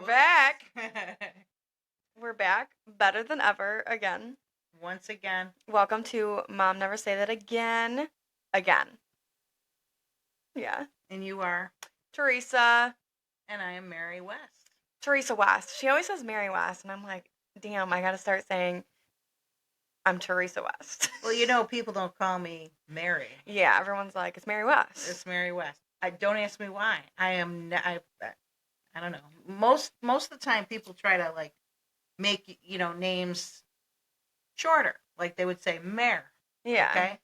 We're back. We're back. Better than ever again. Once again. Welcome to Mom Never Say That Again. Again. Yeah. And you are? Theresa. And I am Mary West. Theresa West. She always says Mary West, and I'm like, damn, I gotta start saying I'm Theresa West. Well, you know, people don't call me Mary. Yeah, everyone's like, it's Mary West. It's Mary West. Don't ask me why. I don't know. Most of the time, people try to like make names shorter. Like they would say Mare. Yeah. Okay.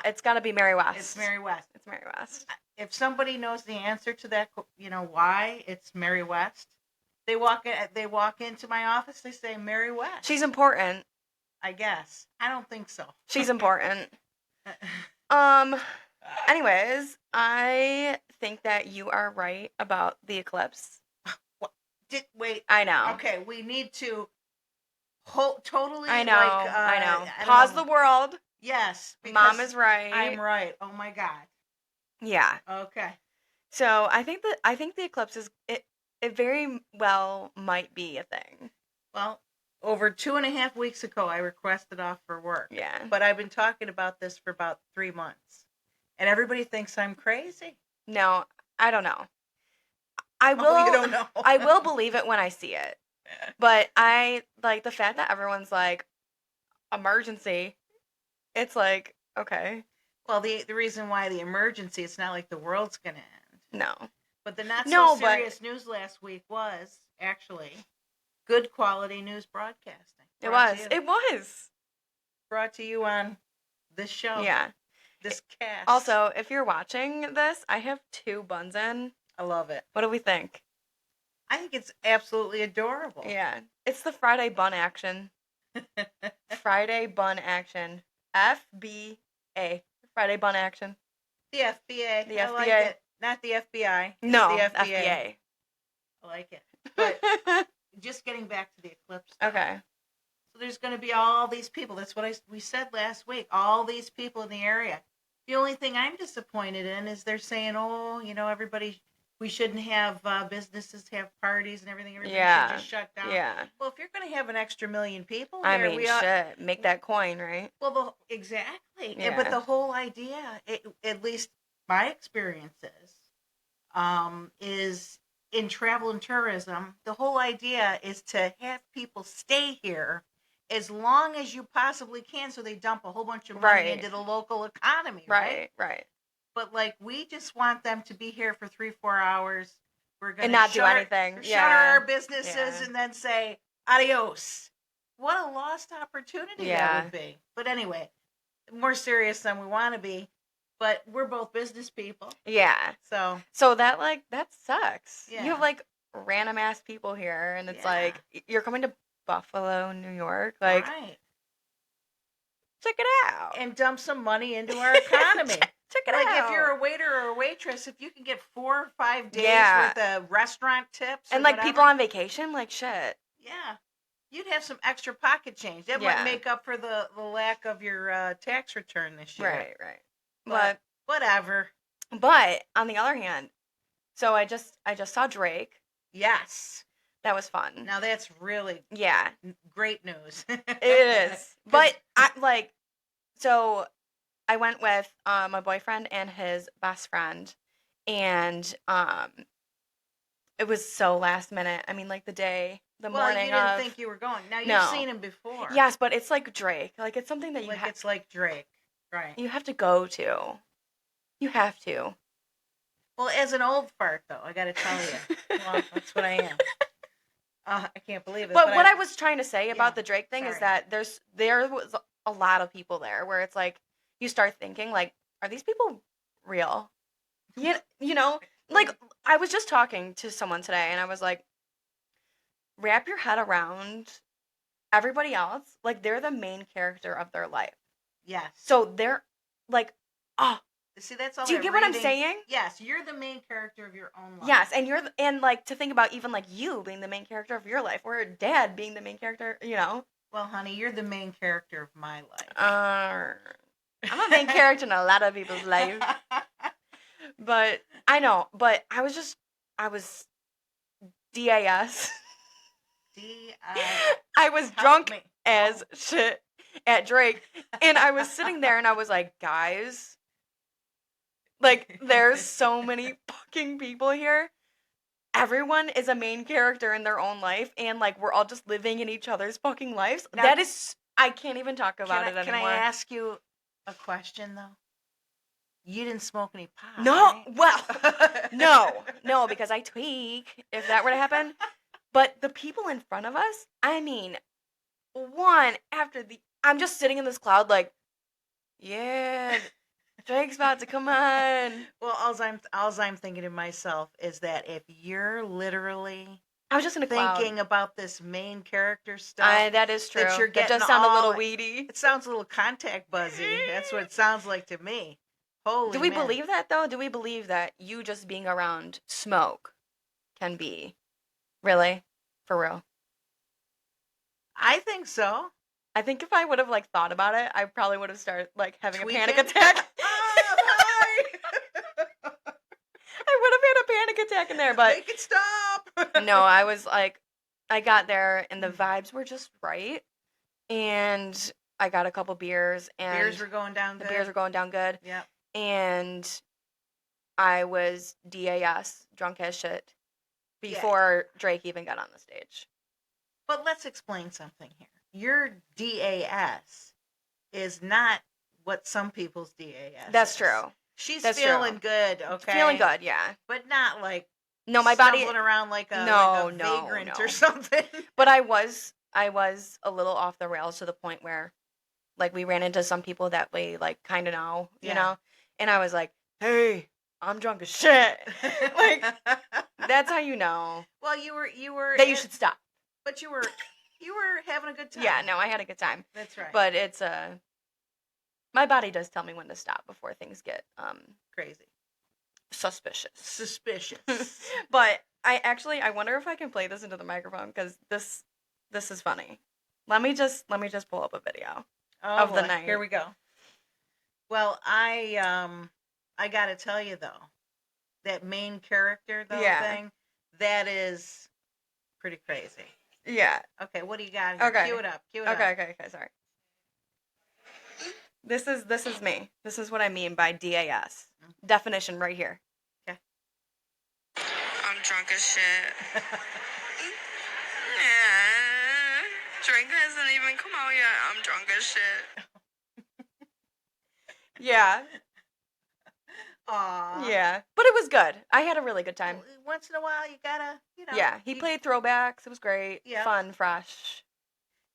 It's got to be Mary West. It's Mary West. It's Mary West. If somebody knows the answer to that, why it's Mary West, they walk into my office. They say Mary West. She's important. I guess. I don't think so. She's important. Anyways, I think that you are right about the eclipse. Wait. I know. Okay, we need to totally. I know. I know. I Pause know. the world. Yes. Mom is right. I'm right. Oh my God. Yeah. Okay. So I think the eclipse is it very well might be a thing. Well, over 2.5 weeks ago, I requested off for work. Yeah. But I've been talking about this for about 3 months, and everybody thinks I'm crazy. No, I don't know. I will. Oh, you don't know. I will believe it when I see it. But I like the fact that everyone's like, emergency. It's like, okay. Well, the reason why the emergency, it's not like the world's going to end. No. But the not so serious news last week was actually good quality news broadcasting. It was. Brought to you on this show. Yeah. This cast. Also, if you're watching this, I have 2 buns in. I love it. What do we think? I think it's absolutely adorable. Yeah. It's the Friday bun action. Friday bun action. FBA. Friday bun action. The FBA. The I FBA. like it. Not the FBI. No, the FBA. FBA. I like it. But just getting back to the eclipse. Okay. So there's going to be all these people. That's what we said last week. All these people in the area. The only thing I'm disappointed in is they're saying, everybody, we shouldn't have businesses have parties and everything. Everything should just shut down. Yeah. Well, if you're going to have an extra million people here, shit. Make that coin, right? Well, exactly. Yeah. But the whole idea, at least my experiences, is in travel and tourism, the whole idea is to have people stay here as long as you possibly can, so they dump a whole bunch of money into the local economy, right? Right. But like, we just want them to be here for 3-4 hours. We're going to not do anything. Shut our businesses and then say adios. What a lost opportunity that would be. But anyway, more serious than we want to be. But we're both business people. Yeah. So that sucks. Yeah. You have like random ass people here, and it's like you're coming to Buffalo, New York, like right. Check it out and dump some money into our economy. Check it out. Like if you're a waiter or a waitress, if you can get 4 or 5 days worth of restaurant tips, and like people on vacation, like shit. Yeah, you'd have some extra pocket change. That might make up for the lack of your tax return this year. Right. But whatever. But on the other hand, so I just saw Drake. Yes. That was fun. Now that's really great news. It is. But so I went with my boyfriend and his best friend, and it was so last minute. I mean, like the morning you didn't think you were going. Now you've seen him before. Yes, but it's like Drake. Like it's something that it's like Drake. Right. You have to go to. You have to. Well, as an old fart, though, I got to tell you. Well, that's what I am. I can't believe it. But what I was trying to say about the Drake thing is that there was a lot of people there where it's like, you start thinking, like, are these people real? You know? Like, I was just talking to someone today, and I was like, wrap your head around everybody else. Like, they're the main character of their life. Yes. So they're like, see, that's all. Do you get what I'm saying? Yes, you're the main character of your own life. Yes, and like to think about even like you being the main character of your life, or Dad being the main character, Well, honey, you're the main character of my life. I'm a main character in a lot of people's life. But I know. But I was DAS. D-I. I was Help drunk me. as Oh. shit at Drake. And I was sitting there and I was like, guys, like, there's so many fucking people here. Everyone is a main character in their own life. And, like, we're all just living in each other's fucking lives. Now, That is, I can't even talk about it Can I anymore. ask you a question, though? You didn't smoke any pot, No, right? well, no, because I tweak if that were to happen. But the people in front of us, I mean, one after the, I'm just sitting in this cloud like, yeah, Drake's about to come on. Well, all I'm thinking to myself is that if you're literally I was just in a cloud. thinking about this main character stuff, That is true. that you're That getting does sound a little all- weedy. It sounds a little contact buzzy. That's what it sounds like to me. Holy Do we man. believe that though? Do we believe that you just being around smoke can be really for real? I think so. I think if I would have like thought about it, I probably would have started like having a panic Tweaking? attack. Oh, hi. I would have had a panic attack in there, but Make it stop. no, I was like, I got there and the vibes were just right, and I got a couple beers and Beers were going down the good. beers were going down good, Yeah. and I was DAS drunk as shit before Drake even got on the stage. But let's explain something here. Your DAS is not what some people's DAS That's is. true. She's That's feeling true. good, okay? Feeling good, yeah. But not like No, my body. stumbling around like a, No, like a no, vagrant no. or something. But I was a little off the rails to the point where, like, we ran into some people that we like kind of know, you Yeah. know, and I was like, "Hey, I'm drunk as shit." Like, that's how you know well, you were that you should stop. But you were having a good time. Yeah, no, I had a good time. That's right. But it's my body does tell me when to stop before things get crazy, suspicious. But I wonder if I can play this into the microphone because this is funny. Let me just pull up a video of the night. Here we go. Well, I got to tell you though, that main character though thing, that is pretty crazy. Yeah. Okay, what do you got here? Okay. Cue it up. Okay, sorry. This is me. This is what I mean by DAS. Definition right here. Okay. I'm drunk as shit. Yeah. Drink hasn't even come out yet. I'm drunk as shit. Yeah. Aw. Yeah. But it was good. I had a really good time. Once in a while, you gotta, Yeah, he played throwbacks. It was great. Yeah. Fun, fresh.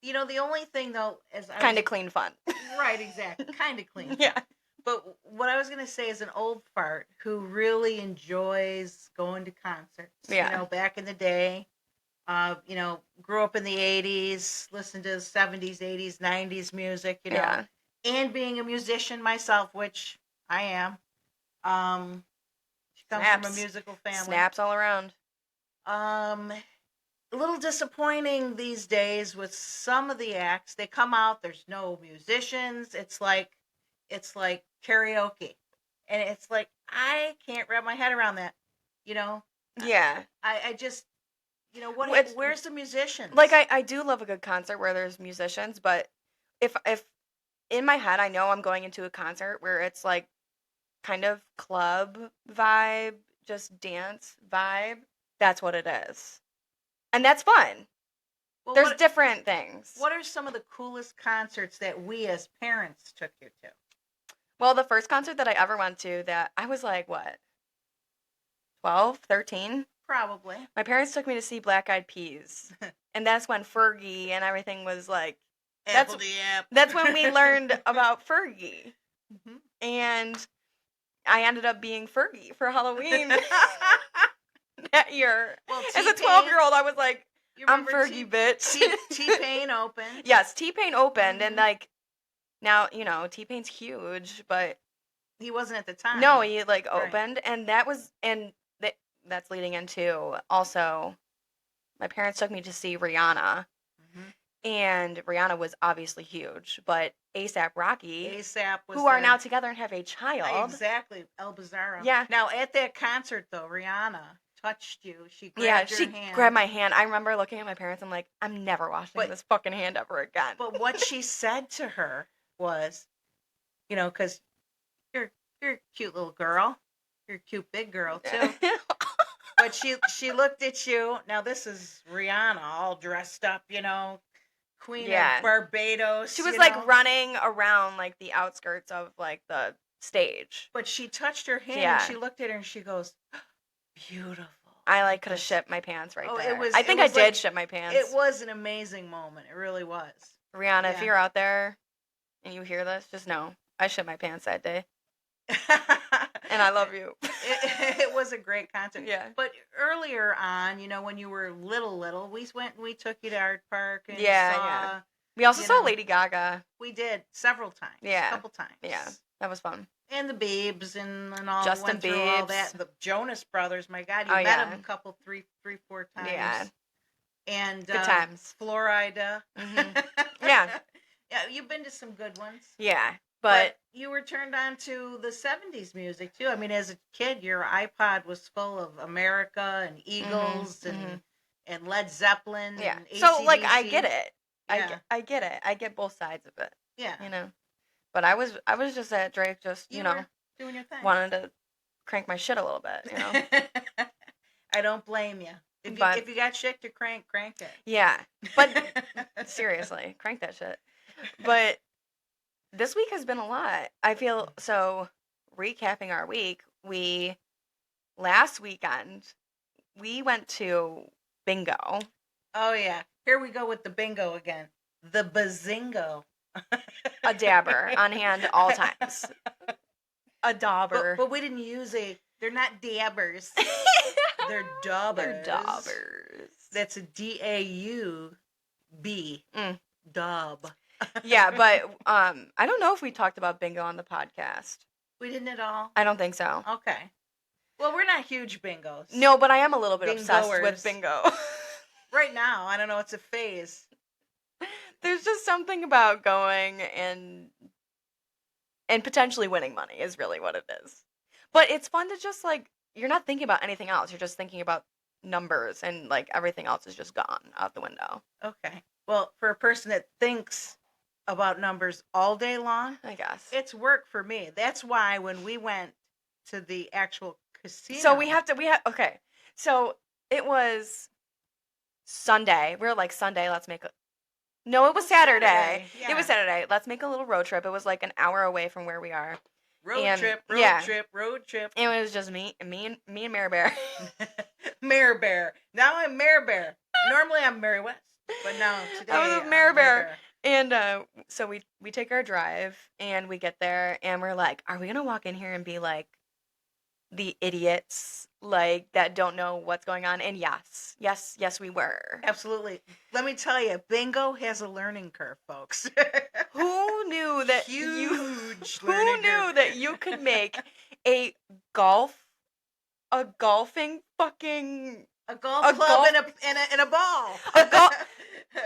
The only thing though is Kind of clean fun. Right, exactly. Kind of clean. Yeah. But what I was gonna say is an old fart who really enjoys going to concerts. Yeah. Back in the day, grew up in the '80s, listened to 70s, '80s, '90s music. Yeah. And being a musician myself, which I am. She comes from a musical family. Snaps all around. A little disappointing these days with some of the acts. They come out, there's no musicians. It's like karaoke. And it's like I can't wrap my head around that. Yeah. I just where's the musicians? Like I do love a good concert where there's musicians, but if in my head I know I'm going into a concert where it's like kind of club vibe, just dance vibe, that's what it is. And that's fun. Well, there's different things. What are some of the coolest concerts that we as parents took you to? Well, the first concert that I ever went to that I was like, what? 12, 13? Probably. My parents took me to see Black Eyed Peas. And that's when Fergie and everything was like, that's when we learned about Fergie. Mm-hmm. And I ended up being Fergie for Halloween that year. Well, as a 12-year-old, I was like, I'm Fergie, bitch. T-Pain opened. Yes, T-Pain opened. Mm-hmm. And like, now, T-Pain's huge, but he wasn't at the time. No, he like opened. And that was, and that's leading into also, my parents took me to see Rihanna. Mm-hmm. And Rihanna was obviously huge, but A$AP Rocky, who are now together and have a child. Exactly, El Bizarro. Yeah. Now at that concert though, Rihanna touched you. She Yeah, grabbed your she hand. grabbed my hand. I remember looking at my parents. I'm like, I'm never washing But- this fucking hand ever again. But what she said to her was, because you're a cute little girl. You're a cute big girl too. But she looked at you. Now this is Rihanna, all dressed up, Queen Yeah. of Barbados. She was like running around like the outskirts of like the stage. But she touched her hand Yeah. and she looked at her and she goes, "Beautiful." I like could have shit my pants right there. It was. I think it I was did like, shit my pants. It was an amazing moment. It really was. Rihanna, if you're out there and you hear this, just know I shit my pants that day. And I love you. It was a great concert. Yeah. But earlier on, when you were little, we took you to Art Park and Yeah. We also saw know, Lady Gaga. We did several times. Yeah. A couple times. Yeah. That was fun. And the Biebs and all. Justin went through all Biebs. that. The Jonas Brothers, my God, you met them a couple, three, 4 times. Yeah. And good times. Florida. Mm-hmm. Yeah. Yeah, you've been to some good ones. Yeah. But you were turned on to the 70s music too. I mean, as a kid, your iPod was full of America and Eagles and Led Zeppelin. Yeah. And So like AC/DC. I get it. Yeah. I get it. I get both sides of it. Yeah. But I was just at Drake just, you were doing your thing. wanted to crank my shit a little bit, I don't blame you. If you got shit to crank it. Yeah. But seriously, crank that shit. But this week has been a lot. I feel so recapping our week, last weekend we went to bingo. Oh yeah. Here we go with the bingo again. The bazingo. A dabber on hand all times. A dauber. But we didn't use they're not dabbers. They're daubers. They're daubers. That's a DAUB. Daub. Yeah, but I don't know if we talked about bingo on the podcast. We didn't at all? I don't think so. Okay. Well, we're not huge bingos. No, but I am a little bit obsessed Bingoers. with bingo. Right now, I don't know, it's a phase. There's just something about going and potentially winning money is really what it is. But it's fun to just like, you're not thinking about anything else. You're just thinking about numbers and like everything else is just gone out the window. Okay. Well, for a person that thinks about numbers all day long, I guess. it's work for me. That's why when we went to the actual casino. So okay. So it was Sunday. We were like, Sunday, let's make No, it was Saturday. Yeah. It was Saturday. Let's make a little road trip. It was like an hour away from where we are. Road trip. And it was just me and Mary Bear. Mare Bear. Now I'm Mare Bear. Normally I'm Mary West, but now today I was I'm Mare Bear. And so we take our drive and we get there and we're like, are we gonna walk in here and be like the idiots like that don't know what's going on? And yes we were. Absolutely. Let me tell you, bingo has a learning curve, folks. Who knew that Huge who learning knew curve. that you could make a golfing fucking a golf club and a ball.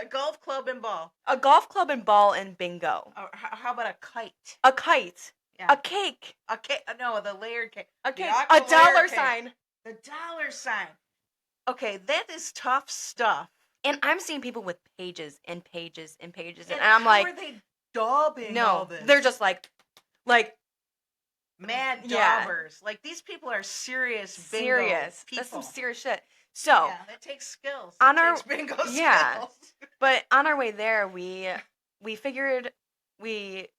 A golf club and ball. A golf club and ball and bingo. Or how about a kite? A kite. Yeah. A cake. A cake. No, the layered cake. A cake. A A dollar sign. The dollar sign. Okay, that is tough stuff. And I'm seeing people with pages and pages and pages, and how I'm like, are they daubing all this? They're just like mad Yeah. daubers. Like these people are serious bingo serious. people. That's some serious shit. So yeah, that takes skills. On It our- takes bingo yeah. skills. But on our way there, we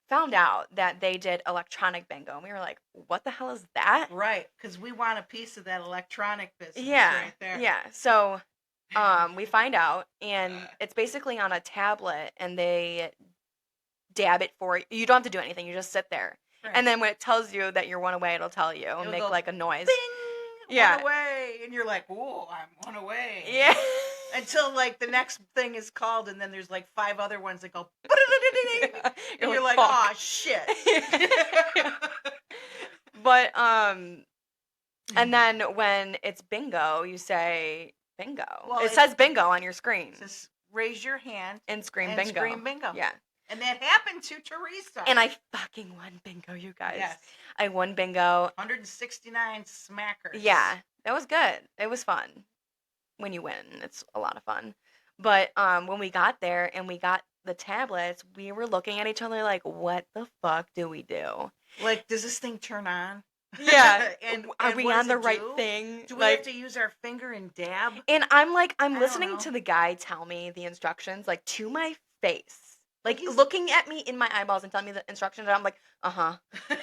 found out that they did electronic bingo, and we were like, "What the hell is that?" Right, because we want a piece of that electronic business Yeah, right there. yeah. So, we find out, and it's basically on a tablet, and they dab it for you. You don't have to do anything. You just sit there, Right. and then when it tells you that you're one away, it'll tell you and It'll make go like a noise. Bing! Yeah. One away, and you're like, "Whoa, I'm one away." Yeah. Until like the next thing is called, and then there's like 5 other ones that go, and you're like, "Fuck." "Oh shit." But and then when it's bingo, you say bingo. Well, it says bingo on your screen Just raise your hand and scream and bingo. scream bingo. Yeah. And that happened to Theresa. And I fucking won bingo, you guys. Yes. I won bingo. 169 smackers. Yeah, that was good. It was fun. When you win, it's a lot of fun. But when we got there and we got the tablets, we were looking at each other like, what the fuck do we do? Like, does this thing turn on? Yeah. and Are we what on does the it right do? thing? Do we have to use our finger and dab? And I'm like, I'm I don't listening know. to the guy tell me the instructions, like, to my face. Like, He's- looking at me in my eyeballs and telling me the instructions, and I'm like, uh-huh,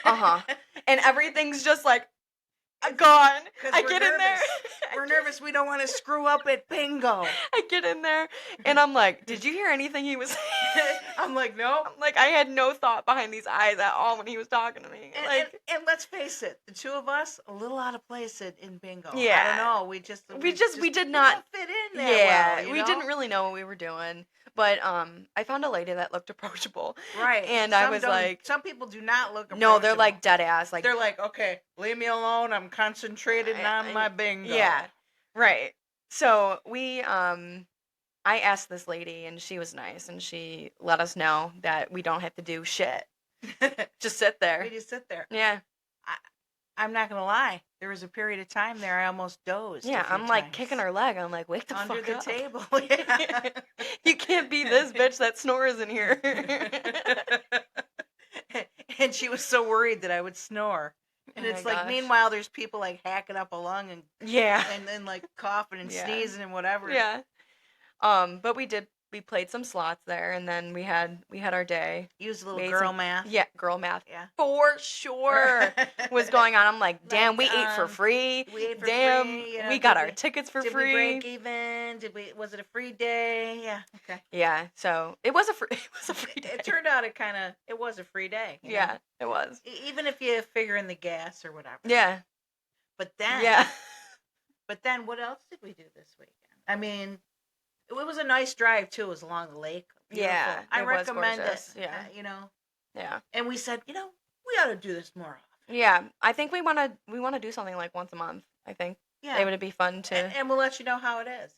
uh-huh. And everything's just like, gone. I get in there. We're nervous. We don't want to screw up at bingo. I get in there, and I'm like, did you hear anything he was saying? I'm like, no. I'm like, I had no thought behind these eyes at all when he was talking to me. And let's face it, the two of us, a little out of place in bingo. Yeah. I don't know. We did not don't fit in that well. We didn't really know what we were doing. But I found a lady that looked approachable. Right. And I was like, some people do not look approachable. no, they're like dead ass. Like, they're like, okay, leave me alone. I'm concentrated on my bingo. Yeah. Right. So I asked this lady, and she was nice, and she let us know that we don't have to do shit. Just sit there. We just sit there. Yeah. I'm not gonna lie. There was a period of time there I almost dozed. Yeah, I'm like kicking her leg. I'm like, wake the under fuck the up. table. Yeah. You can't be this bitch that snores in here. And she was so worried that I would snore. And Oh it's my like, gosh. meanwhile, there's people like hacking up a lung and Yeah. then like coughing and Yeah. sneezing and whatever. Yeah. But we played some slots there, and then we had our day. Use a little Made girl some- math. Yeah, girl math. Yeah. For sure was going on. I'm like, damn, Like, we ate for free. We ate for Damn, free. You know, we got did our tickets for did free. we break even? Was it a free day? Yeah. Okay. Yeah, so it was a free day. It turned out it was a free day. you Yeah, know? it was. Even if you figure in the gas or whatever. Yeah. But then. Yeah. But then what else did we do this weekend? I mean, it was a nice drive too. It was along the lake. Beautiful. Yeah, I it was recommend gorgeous. it. Yeah. You know. Yeah. And we said, we ought to do this more often. Yeah, I think we want to do something like once a month. I think Yeah. it would be fun to. And we'll let you know how it is.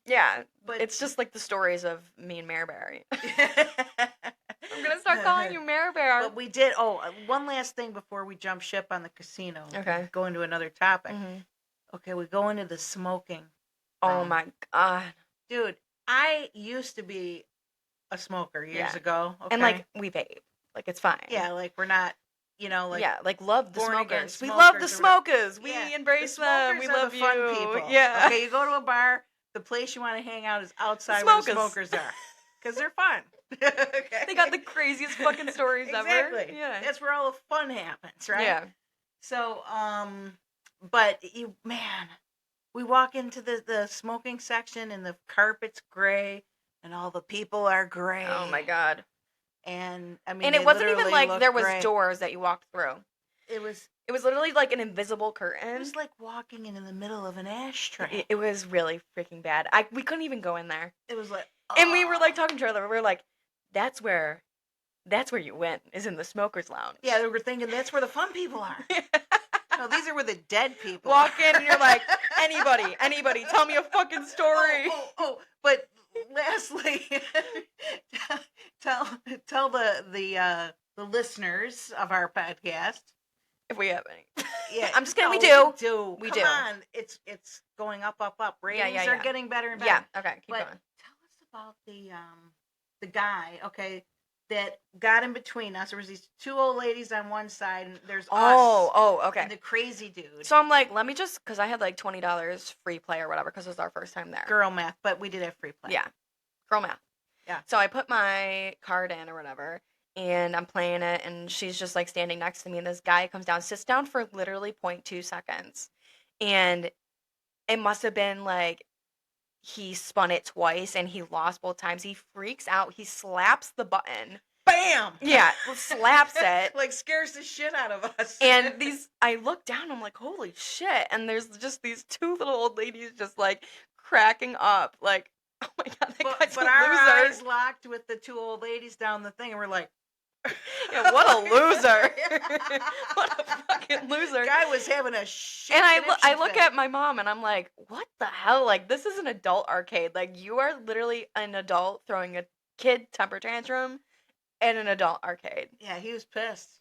Yeah, But it's just like the stories of me and Mareberry. I'm gonna start calling you Marebear. But we did. Oh, one last thing before we jump ship on the casino. Okay. Go into another topic. Mm-hmm. Okay, we go into the smoking. Oh my god, Dude, I used to be a smoker years ago. Okay? and like we vape, like it's fine. yeah, like we're not, like yeah, like love the born again smokers. We love the smokers or whatever. smokers. We Yeah, embrace the them. We smokers are love the you. fun people. Yeah. Okay, you go to a bar. The place you want to hang out is outside where the Smokers. smokers are, because they're fun. Okay. They got the craziest fucking stories ever. Exactly. Yeah. That's where all the fun happens, right? Yeah. So, but we walk into the smoking section and the carpet's gray and all the people are gray. Oh my god. And I mean, And they it wasn't even literally like look there was gray. doors that you walked through. It was literally like an invisible curtain. like walking in the middle of an ashtray. It was really freaking bad. We couldn't even go in there. It was like, And we were like talking to each other. We were like, that's where you win, is in the smokers lounge. yeah, they were thinking that's where the fun people are. No, these are where the dead people Walk are. in and you're like, anybody, tell me a fucking story. But lastly, tell the listeners of our podcast. If we have any. Yeah, I'm just kidding, we no, do. We Come do. on, it's going up. Ratings yeah. are getting better and better. Yeah, okay, keep But going. tell us about the guy, okay, that got in between us. There was these two old ladies on one side, and there's us. Oh, okay. And the crazy dude. So I'm like, let me just, because I had like $20 free play or whatever, because it was our first time there. Girl math, but we did have free play. Yeah. Girl math. Yeah. So I put my card in or whatever, and I'm playing it, and she's just like standing next to me, and this guy comes down, sits down for literally 0.2 seconds. And it must have been like he spun it twice and he lost both times. He freaks out. He slaps the button. Bam! Yeah, slaps it. Like scares the shit out of us. And I look down, I'm like, holy shit. And there's just these two little old ladies just like cracking up. Like, oh my god, that guy's but a our loser. eyes locked with the two old ladies down the thing, and we're like, Yeah, what a loser. What a fucking loser. Guy was having a shit. And I conniption look fit. at my mom and I'm like, what the hell? Like, this is an adult arcade. Like, you are literally an adult throwing a kid temper tantrum in an adult arcade. Yeah, he was pissed.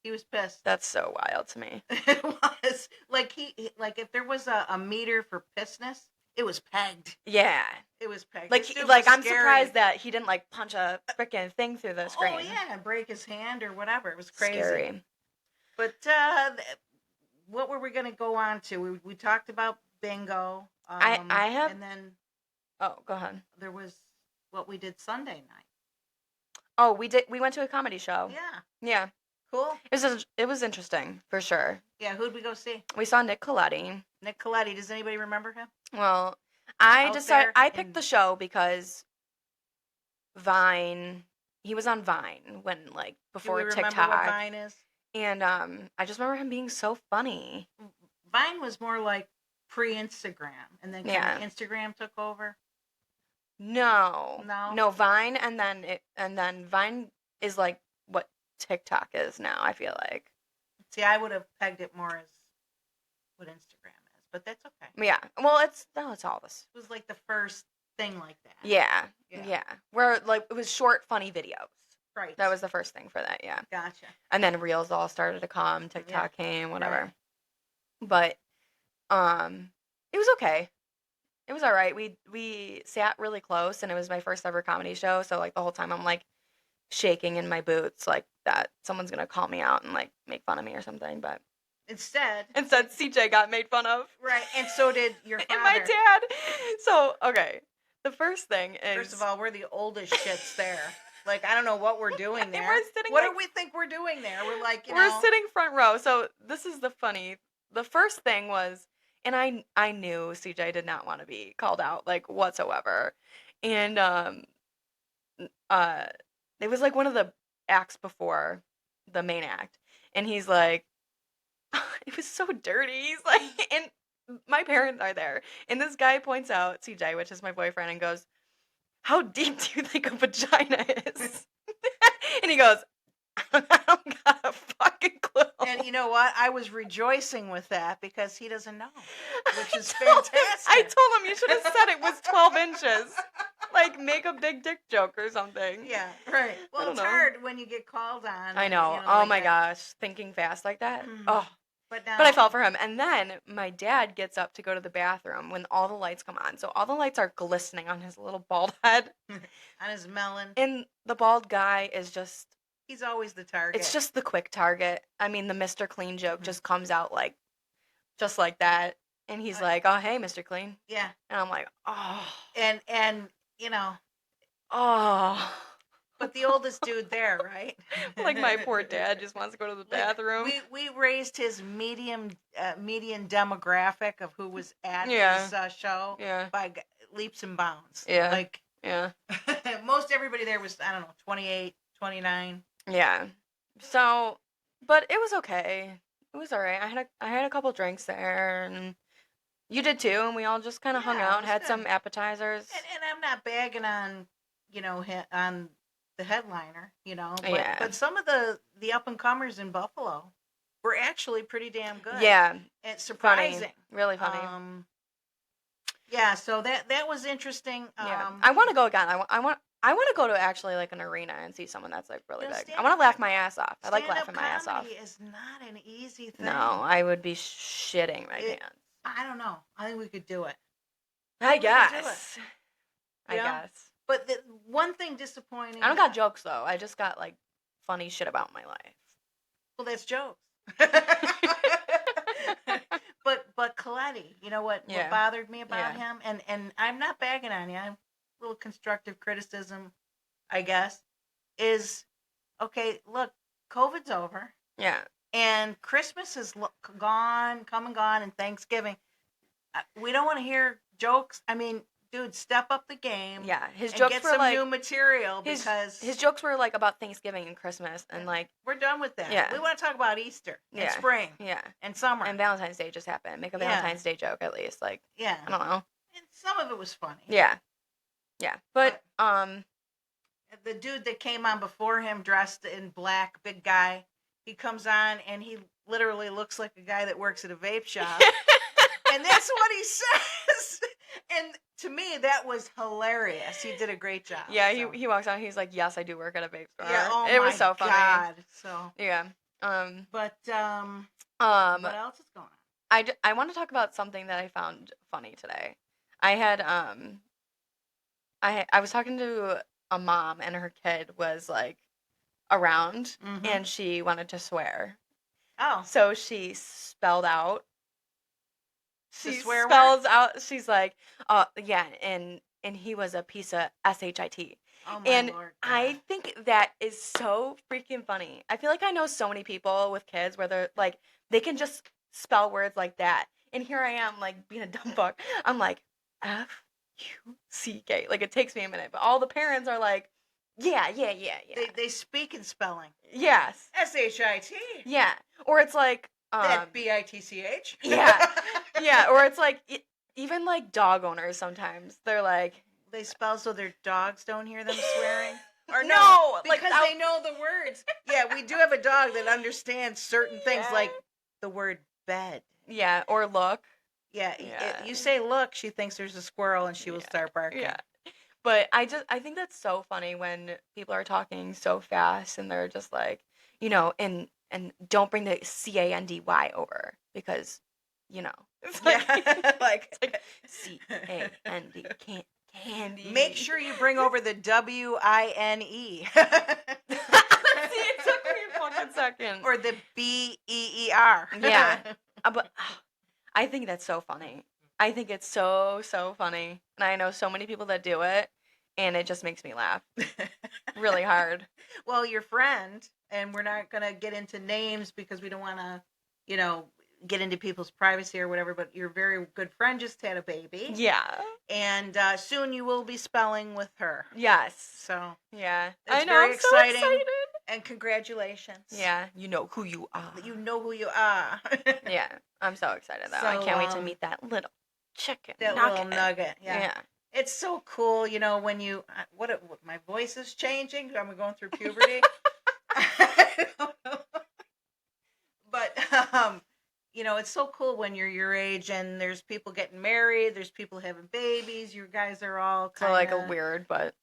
He was pissed. That's so wild to me. It was like like if there was a meter for pissness, it was pegged. Yeah. It was pegged. Like, This dude like was I'm scary. surprised that he didn't like punch a freaking thing through the screen. Oh yeah, and break his hand or whatever. It was crazy. Scary. But what were we going to go on to? We talked about bingo. I have. And then Oh, go ahead. there was what we did Sunday night. Oh, we did. We went to a comedy show. Yeah. Yeah. Cool. It was interesting for sure. Yeah. Who'd we go see? We saw Nick Coletti. Nick Coletti. Does anybody remember him? Well, I picked in- the show because Vine. He was on Vine when like before Do we TikTok. remember what Vine is? And I just remember him being so funny. Vine was more like pre-Instagram, and then kind Yeah. of Instagram took over. No. No? No, Vine and then Vine is like what TikTok is now, I feel like. See, I would have pegged it more as what Instagram is, but that's okay. Yeah. Well, it's all this. It was like the first thing like that. Yeah. Yeah. Yeah. Where like it was short funny videos. Right. That was the first thing for that, yeah. Gotcha. And then Reels all started to come, TikTok came, whatever. Right. But it was okay. It was all right. We sat really close, and it was my first ever comedy show, so like the whole time I'm like shaking in my boots like that someone's going to call me out and like make fun of me or something, but Instead, CJ got made fun of. right, and so did your father. And my dad. So, okay. The first thing is First of all, we're the oldest shits there. Like, I don't know what we're doing there. We're sitting what like, do we think we're doing there? We're like, we're sitting front row. So this is the first thing was, and I knew CJ did not want to be called out like whatsoever. And it was like one of the acts before the main act. And he's like, it was so dirty. He's like, and my parents are there. And this guy points out, CJ, which is my boyfriend, and goes, how deep do you think a vagina is? And he goes, I don't got a fucking clue. And you know what? I was rejoicing with that because he doesn't know, which is fantastic. I told him you should have said it was 12 inches. Like, make a big dick joke or something. Yeah, right. Well, it's hard when you get called on. I know. Oh like my that. gosh. Thinking fast like that. Oh. But I felt for him. And then my dad gets up to go to the bathroom when all the lights come on. So all the lights are glistening on his little bald head. On his melon. And the bald guy is just... He's always the target. It's just the quick target. I mean, the Mr. Clean joke just comes out like... Just like that. And he's like, oh, hey, Mr. Clean. Yeah. And I'm like, oh. And you know... Oh... But the oldest dude there, right? Like my poor dad just wants to go to the bathroom. We raised his median demographic of who was at this show by leaps and bounds. Yeah. Like, yeah. Most everybody there was, I don't know, 28, 29. Yeah. So, but it was okay. It was all right. I had a couple drinks there, and you did too, and we all just kind of hung out, had good. Some appetizers. And I'm not bagging on, on the headliner, but some of the up and comers in Buffalo were actually pretty damn good. Yeah, and surprising, funny. Really funny. Yeah, so that was interesting. Yeah, I want to go again. I want to go to actually like an arena and see someone that's like really big. I want to laugh my ass off. I like laughing my ass off. Stand-up comedy is not an easy thing. No, I would be shitting my pants. I don't know. I think we could do it. I guess. I guess. But the one thing disappointing... I don't got jokes, though. I just got, like, funny shit about my life. Well, that's jokes. But Coletti, you know what bothered me about him? And I'm not bagging on you. I'm a little constructive criticism, I guess, is, okay, look, COVID's over. Yeah. And Christmas is come and gone, and Thanksgiving. We don't want to hear jokes. I mean... Dude, step up the game. Yeah, his jokes get were some like new material because his jokes were like about Thanksgiving and Christmas and like we're done with that. Yeah. We want to talk about Easter and spring. Yeah, and summer and Valentine's Day just happened. Make a Valentine's Day joke at least. Like I don't know. And some of it was funny. Yeah, but the dude that came on before him dressed in black, big guy, he comes on and he literally looks like a guy that works at a vape shop. And that's what he says. And to me, that was hilarious. He did a great job. Yeah, so. he walks out. He's like, "Yes, I do work at a vape store." Yeah. Oh It my was so funny. God. So. Yeah. But What else is going on? I want to talk about something that I found funny today. I had I was talking to a mom and her kid was like around Mm-hmm. and she wanted to swear. Oh. So she spelled out. The She swear spells word? out. She's like, yeah, and he was a piece of shit. Oh my And Lord. I God. think that is so freaking funny. I feel like I know so many people with kids where they're like they can just spell words like that. And here I am like being a dumb fuck. I'm like Fuck. Like it takes me a minute, but all the parents are like, yeah. They speak in spelling. Yes. shit. Yeah. Or it's like That bitch. Yeah. Yeah, or it's like even like dog owners sometimes. They're like They spell so their dogs don't hear them swearing. Or no, because like they know the words. Yeah, we do have a dog that understands certain things, Yeah. like the word bed. Yeah, or look. Yeah, Yeah. you say look, she thinks there's a squirrel, and she will Yeah. start barking. Yeah. But I think that's so funny when people are talking so fast and they're just like, and don't bring the candy over because, it's like like, it's like candy candy. Make sure you bring over the WINE. See, it took me a fucking second. Or the BEER. Yeah. But I think that's so funny. I think it's so funny. And I know so many people that do it and it just makes me laugh really hard. Well, your friend, and we're not going to get into names because we don't want to, get into people's privacy or whatever, but your very good friend just had a baby. Yeah. And soon you will be spelling with her. Yes. So. Yeah. It's I know. very I'm exciting. so excited. And congratulations. Yeah. You know who you are. You know who you are. Yeah. I'm so excited though. So, I can't wait to meet that little chicken. That little nugget. Yeah. Yeah. It's so cool, when you what my voice is changing. I'm going through puberty. I don't know. But it's so cool when you're your age and there's people getting married, there's people having babies. You guys are all So like a weird, but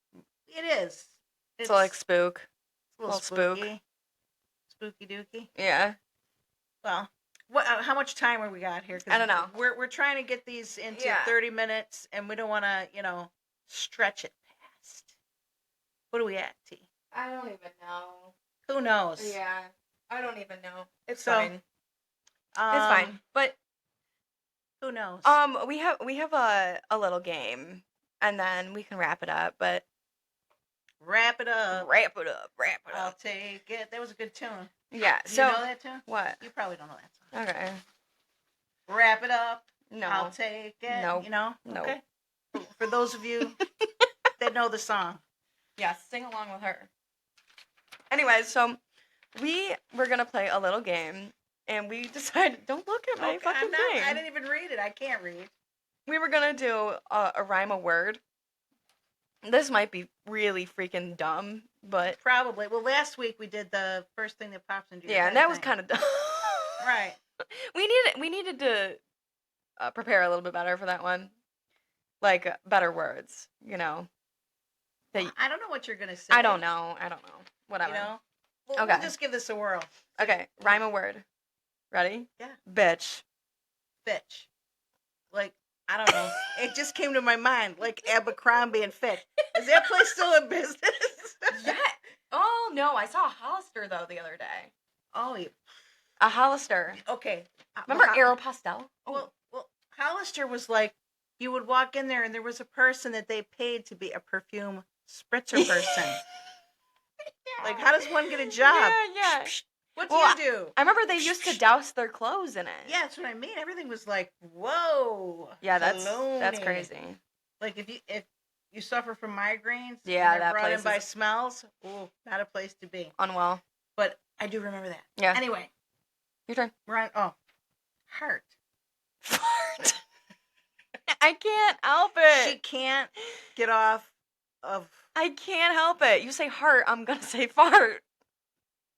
it is. It's like spook. A little spooky. Spooky dooky. Yeah. Well, what? How much time have we got here? 'Cause I don't know. We're trying to get these into 30 minutes, and we don't want to, stretch it past. What are we at, T? I don't even know. Who knows? Yeah. I don't even know. It's So, fine. It's fine. But who knows? we have a little game and then we can wrap it up, but wrap it up. Wrap it up. I'll take it. That was a good tune. Yeah. You So know that tune? what? You probably don't know that song. Okay. Wrap it up. No. I'll take it. Nope. You know? Nope. Okay. For those of you that know the song. Yeah, sing along with her. Anyways, so we were gonna play a little game, and we decided don't look at my fucking thing. I didn't even read it. I can't read. We were gonna do a rhyme a word. This might be really freaking dumb, but probably. Well, last week we did the first thing that pops into your head. Yeah, and that was kind of dumb. Right. We needed to prepare a little bit better for that one, like better words, Well, I don't know what you're gonna say. I don't know. Whatever. Okay. We'll just give this a whirl. Okay, rhyme a word. Ready? Yeah. Bitch. Bitch. Like, I don't know. It just came to my mind, like Abercrombie and Fitch. Is that place still in business? Yeah. Oh no, I saw a Hollister though the other day. Oh, yeah. A Hollister. Okay. Remember Aeropostale? Well, Hollister was like, you would walk in there and there was a person that they paid to be a perfume spritzer person. Yeah. Like, how does one get a job? Yeah. What do you do? I remember they used to douse their clothes in it. Yeah, that's what I mean. Everything was like, whoa. Yeah, that's cologne-y. crazy. Like if you suffer from migraines, yeah, and they're that brought place in by smells. Ooh, not a place to be. Unwell. But I do remember that. Yeah. Anyway, your turn. We're on. Heart. Fart. I can't help it. She can't get off of. I can't help it. You say heart, I'm gonna say fart.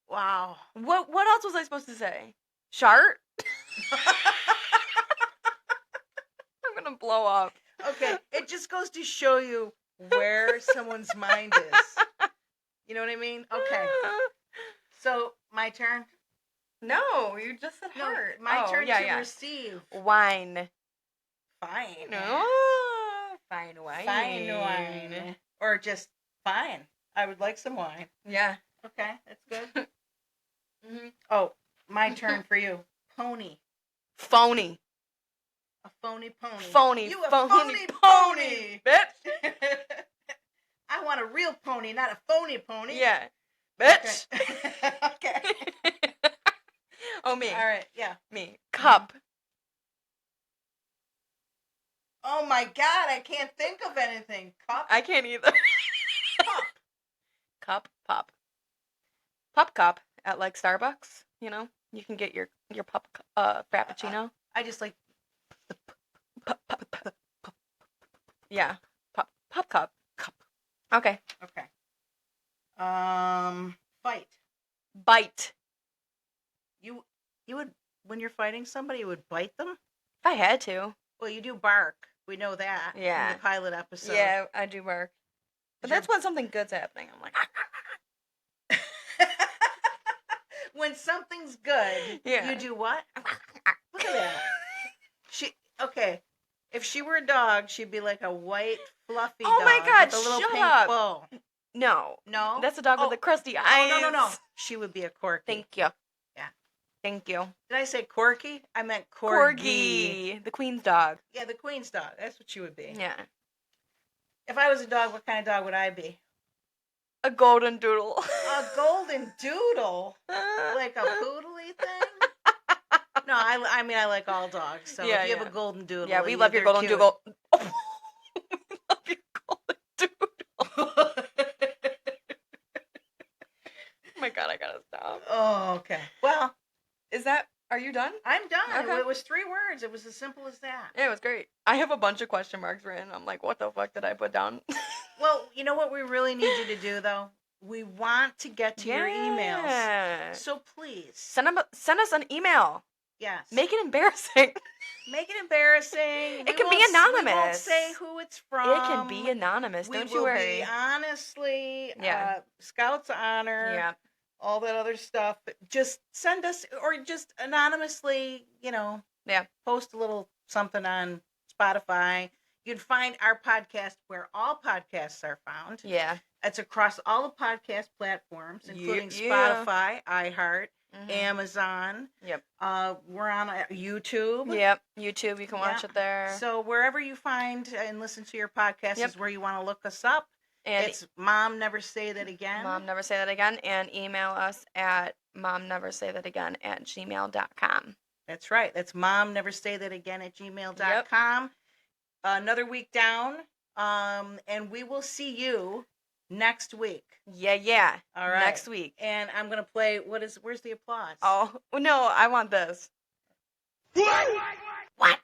Wow. What else was I supposed to say? Shart? I'm gonna blow up. Okay, it just goes to show you where someone's mind is. You know what I mean? Okay. So, my turn? No, you just said No, heart. my Oh, turn yeah, to yeah. receive. Wine. Fine. Oh, fine wine. Fine wine. Or just fine. I would like some wine. Yeah. Okay, that's good. Mm-hmm. Oh, my turn for you. Pony. Phony. A phony pony. Phony. You a phony pony. bitch. I want a real pony, not a phony pony. Yeah. Bitch. Okay. Oh, me. All right, yeah. Me. Cup. Oh my God, I can't think of anything. Cup. I can't either. Cup. Cup. Pop. Pup cup at like Starbucks. You know, you can get your pup frappuccino. I just like the Pup. Yeah. Pup cup. Cup. Okay. Okay. Fight. Bite. You would, when you're fighting somebody, you would bite them? If I had to. Well, you do bark. We know that. Yeah. In the pilot episode. Yeah, I do bark. But that's when something good's happening. I'm like, when something's good, yeah. you do what? Look at that. Okay. If she were a dog, she'd be like a white, fluffy Oh dog my God, with a little shut pink up. bow. No. No? That's a dog with the crusty eyes. Oh, no. She would be a corgi. Thank you. Yeah. Thank you. Did I say corgi? I meant corgi. The queen's dog. Yeah, the queen's dog. That's what she would be. Yeah. If I was a dog, what kind of dog would I be? A golden doodle. A golden doodle? Like a poodly thing? No, I mean, I like all dogs. So Yeah, if you yeah. have a golden doodle, Yeah, we love your they're golden cute. doodle. We love your golden doodle. Oh my God, I gotta stop. Oh, okay. Well, Are you done? I'm done. Okay. It was 3 words. It was as simple as that. Yeah, it was great. I have a bunch of question marks written. I'm like, what the fuck did I put down? Well, you know what we really need you to do, though? We want to get to your emails. Yeah. So please. Send us an email. Yes. Make it embarrassing. Make it embarrassing. It can be anonymous. We won't say who it's from. It can be anonymous. Don't you worry. We will be honestly, Yeah. Scouts Honor. Yeah. All that other stuff. Just send us, or just anonymously, Yeah. post a little something on Spotify. You can find our podcast where all podcasts are found. Yeah. It's across all the podcast platforms, including Yeah. Spotify, iHeart, Mhm. Amazon. Yep. We're on YouTube. Yep. YouTube. You can watch it there. So wherever you find and listen to your podcast Yep. is where you want to look us up. And It's Mom Never Say That Again. Mom Never Say That Again. And email us at momneversaythatagain@gmail.com. That's right. That's Mom Never Say That Again @gmail.com. Another week down. And we will see you next week. Yeah. All right. Next week. And I'm going to play, where's the applause? Oh, no, I want this. What?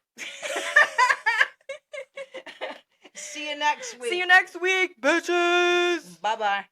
See you next week. See you next week, bitches. Bye-bye.